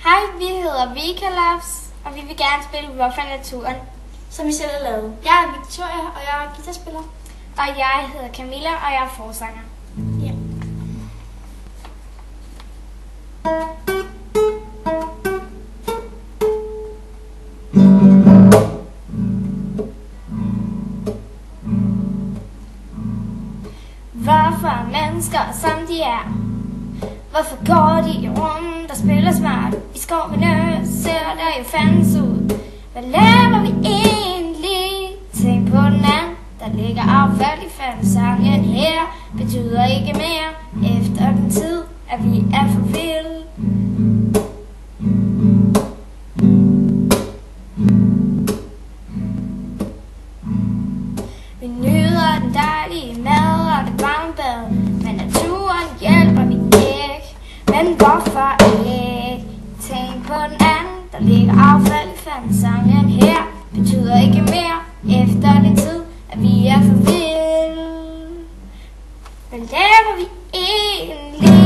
Hej, vi hedder Vikalabs, og vi vil gerne spille Rough for Naturen, som vi selv har lavet. Jeg er Victoria, og jeg er guitarspiller. Og jeg hedder Camilla, og jeg er forsanger. Ja. Hvorfor mennesker som de er? Hvorfor går de rundt og spiller smart? I skovene ser der jo fandens ud. Hvad laver vi egentlig? Tænk på den anden, der ligger affald i fandsangen her. Betyder ikke mere efter den tid, at vi er for vilde. Vi nyder den dejlige mad og det varme bad, men naturen hjælper vi ikke. Men hvorfor ikke? Tænk på den anden, der ligger affald i fandsangen her. Betyder ikke mere efter den tid, at vi er for vilde. Hvad laver vi egentlig?